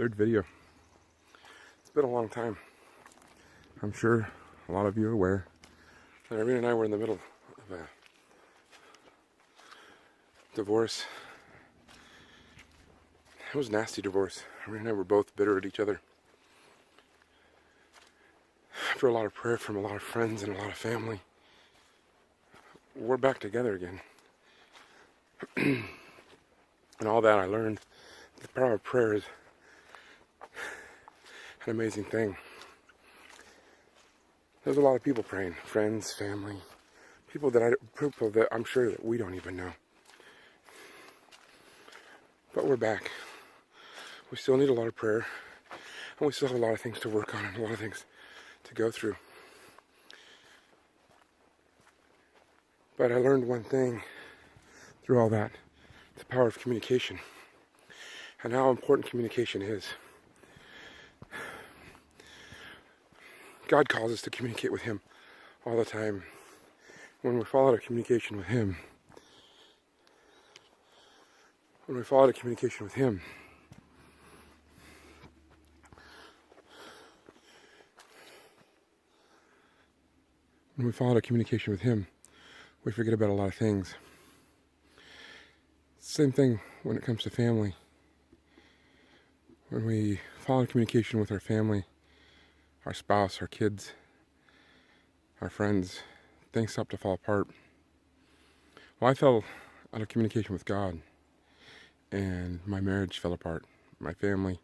third video. It's been a long time. I'm sure a lot of you are aware that Irene and I were in the middle of a divorce. It was a nasty divorce. Irene and I were both bitter at each other. After a lot of prayer from a lot of friends and a lot of family, we're back together again. And all that I learned, the power of prayer is an amazing thing. There's a lot of people praying, friends, family, people that I'm sure that we don't even know. But we're back. We still need a lot of prayer, and we still have a lot of things to work on and a lot of things to go through. But I learned one thing through all that, the power of communication, and how important communication is. God calls us to communicate with Him all the time. When we fall out of communication with Him, when we fall out of communication with Him, we forget about a lot of things. Same thing when it comes to family. When we fall out of communication with our family, our spouse, our kids, our friends, things start to fall apart. Well, I fell out of communication with God, and my marriage fell apart. My family,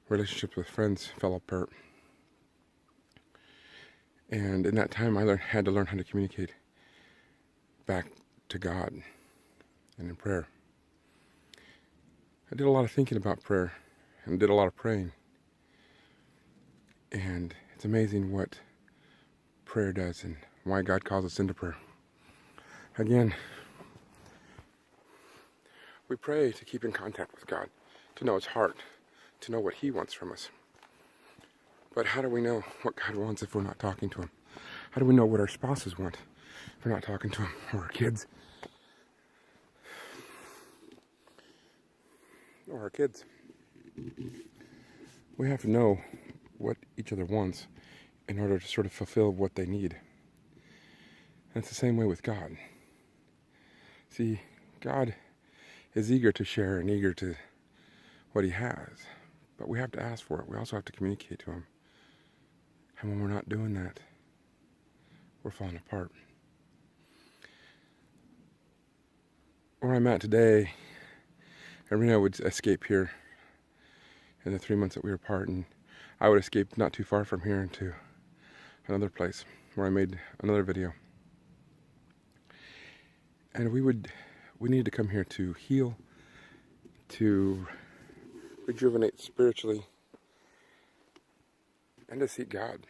relationships with friends fell apart. And in that time, I had to learn how to communicate back to God and in prayer. I did a lot of thinking about prayer and did a lot of praying. And it's amazing what prayer does and why God calls us into prayer. Again, we pray to keep in contact with God, to know His heart, to know what He wants from us. But how do we know what God wants if we're not talking to Him? How do we know what our spouses want if we're not talking to Him, or our kids? Or our kids. We have to know what each other wants in order to sort of fulfill what they need. And it's the same way with God. See, God is eager to share and eager to what He has, but we have to ask for it. We also have to communicate to Him. And when we're not doing that, we're falling apart. Where I'm at today, Irene would escape here in the 3 months that we were apart, and I would escape not too far from here into another place where I made another video. And we needed to come here to heal, to rejuvenate spiritually, and to seek God.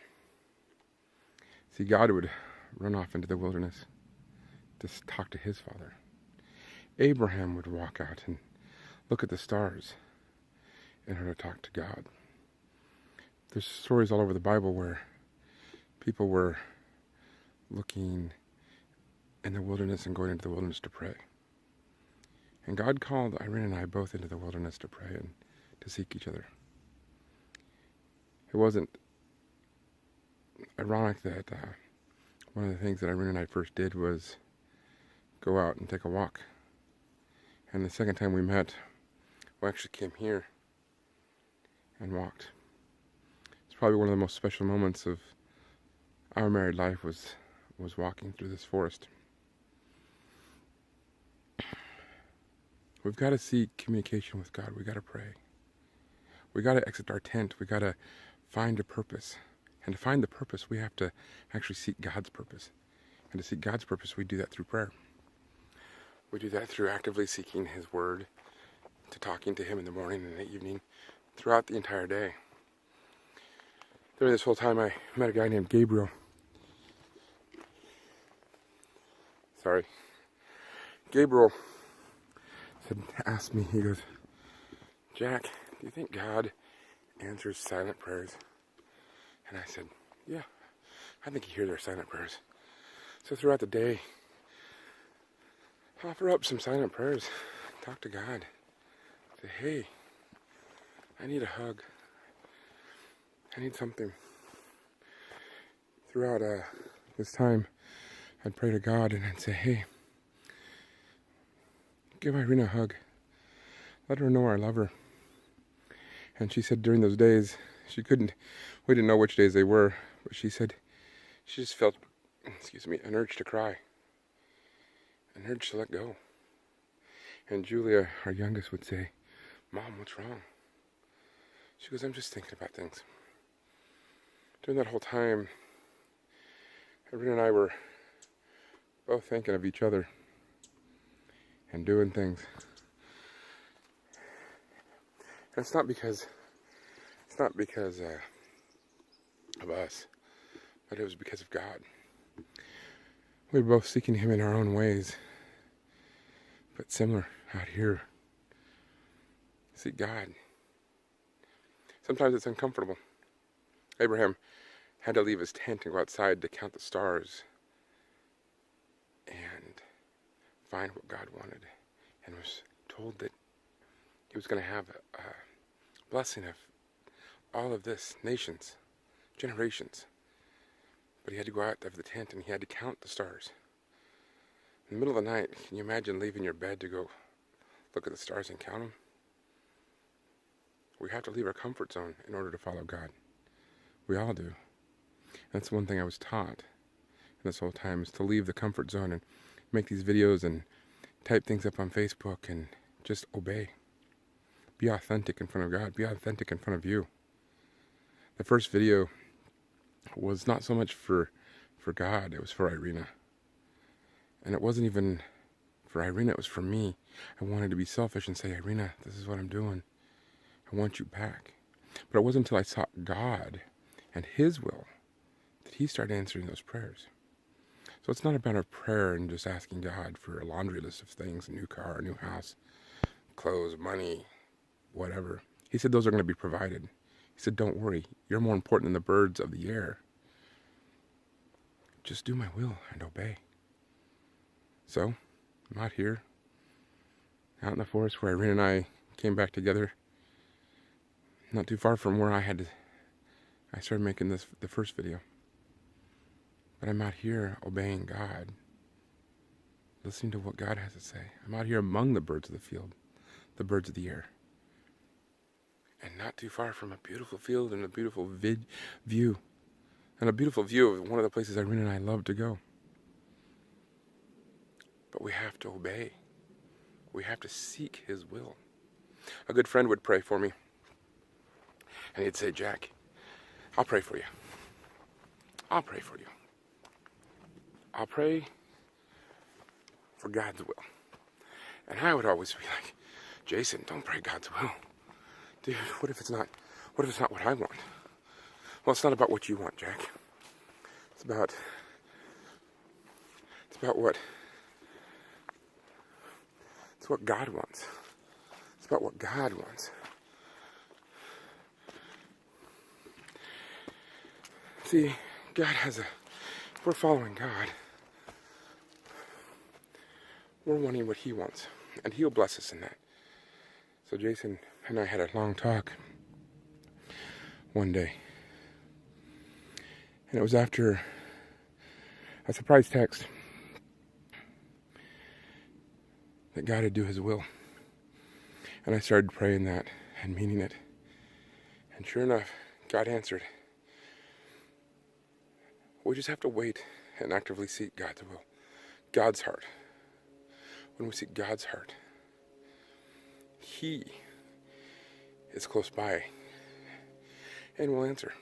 See, God would run off into the wilderness to talk to His Father. Abraham would walk out and look at the stars in order to talk to God. There's stories all over the Bible where people were looking in the wilderness and going into the wilderness to pray. And God called Irene and I both into the wilderness to pray and to seek each other. It wasn't ironic that one of the things that Irene and I first did was go out and take a walk. And the second time we met, we actually came here and walked. It's probably one of the most special moments of our married life was walking through this forest. We've got to seek communication with God. We've got to pray. We've got to exit our tent. We've got to find a purpose. And to find the purpose, we have to actually seek God's purpose. And to seek God's purpose, we do that through prayer. We do that through actively seeking His Word, to talking to Him in the morning and the evening, throughout the entire day. During this whole time, I met a guy named Gabriel. Gabriel asked me, he goes, "Jack, do you think God answers silent prayers?" And I said, "Yeah, I think He hears our silent prayers." So throughout the day, offer up some silent prayers. Talk to God. Say, "Hey, I need a hug. I need something. Throughout this time, I'd pray to God and I'd say, hey, give Irina a hug. Let her know I love her. And she said during those days, we didn't know which days they were, but she said she just felt, an urge to cry. An urge to let go. And Julia, our youngest, would say, Mom, what's wrong? She goes, I'm just thinking about things. During that whole time, Irina and I were both thinking of each other and doing things. And it's not because of us, but it was because of God. We were both seeking Him in our own ways, but similar out here. Seek God. Sometimes it's uncomfortable. Abraham had to leave his tent and go outside to count the stars and find what God wanted, and was told that he was going to have a blessing of all of this, nations, generations. But he had to go out of the tent and he had to count the stars. In the middle of the night, can you imagine leaving your bed to go look at the stars and count them? We have to leave our comfort zone in order to follow God. We all do. That's one thing I was taught this whole time, is to leave the comfort zone and make these videos and type things up on Facebook and just obey. Be authentic in front of God. Be authentic in front of you. The first video was not so much for God, it was for Irina. And it wasn't even for Irina, it was for me. I wanted to be selfish and say, Irina, this is what I'm doing. I want you back. But it wasn't until I sought God and His will that He started answering those prayers. So it's not about a prayer and just asking God for a laundry list of things, a new car, a new house, clothes, money, whatever. He said those are going to be provided. He said, don't worry, you're more important than the birds of the air. Just do my will and obey. So, I'm out here, out in the forest where Irina and I came back together. Not too far from where I started making the first video. But I'm out here obeying God, listening to what God has to say. I'm out here among the birds of the field, the birds of the air. And not too far from a beautiful field and a beautiful view. And a beautiful view of one of the places Irina and I love to go. But we have to obey. We have to seek His will. A good friend would pray for me. And he'd say, Jack, I'll pray for you. I'll pray for you. I'll pray for God's will. And I would always be like, Jason, don't pray God's will. Dude, what if it's not what I want? Well, it's not about what you want, Jack. It's about what God wants. It's about what God wants. See, if we're following God, we're wanting what He wants, and He'll bless us in that. So Jason and I had a long talk one day, and it was after a surprise text that God would do His will. And I started praying that and meaning it. And sure enough, God answered. We just have to wait and actively seek God's will, God's heart. When we seek God's heart, He is close by and will answer.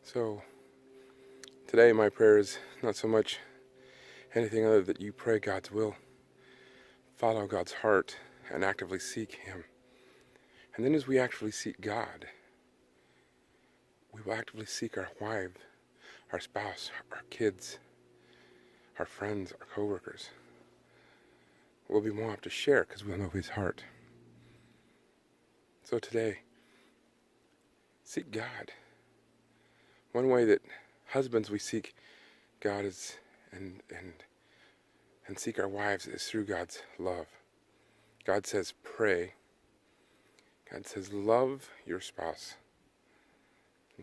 So today my prayer is not so much anything other that you pray God's will, follow God's heart, and actively seek Him. And then as we actually seek God, we will actively seek our wife, our spouse, our kids, our friends, our coworkers. We'll be more apt to share because we'll know His heart. So today, seek God. One way that husbands we seek God is and seek our wives is through God's love. God says, pray God says, love your spouse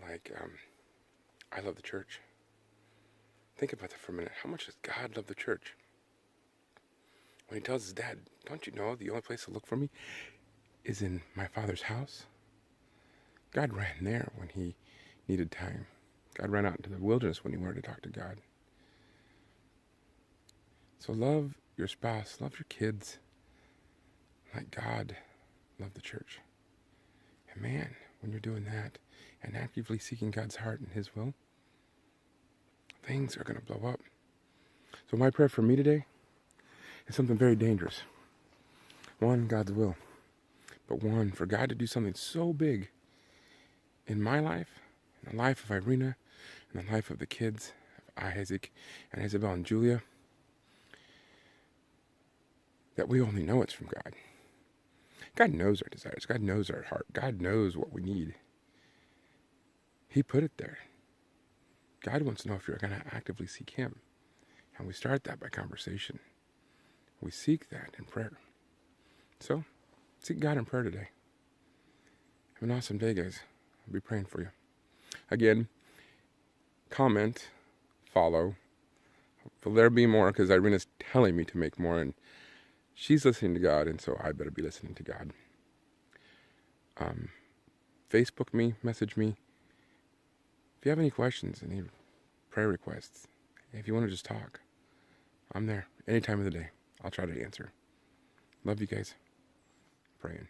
like I love the church. Think about that for a minute. How much does God love the church? When he tells his dad, don't you know the only place to look for me is in my Father's house? God ran there when he needed time. God ran out into the wilderness when he wanted to talk to God. So love your spouse, love your kids, like God loved the church. And man, when you're doing that and actively seeking God's heart and his will, things are going to blow up. So my prayer for me today is something very dangerous. One, God's will. But one, for God to do something so big in my life, in the life of Irina, in the life of the kids, of Isaac and Isabel and Julia, that we only know it's from God. God knows our desires. God knows our heart. God knows what we need. He put it there. God wants to know if you're going to actively seek him. And we start that by conversation. We seek that in prayer. So, seek God in prayer today. Have an awesome day, guys. I'll be praying for you. Again, comment, follow. Will there be more? Because Irina's telling me to make more, and she's listening to God, and so I better be listening to God. Facebook me, message me. If you have any questions, any prayer requests, if you want to just talk, I'm there any time of the day. I'll try to answer. Love you guys. Praying.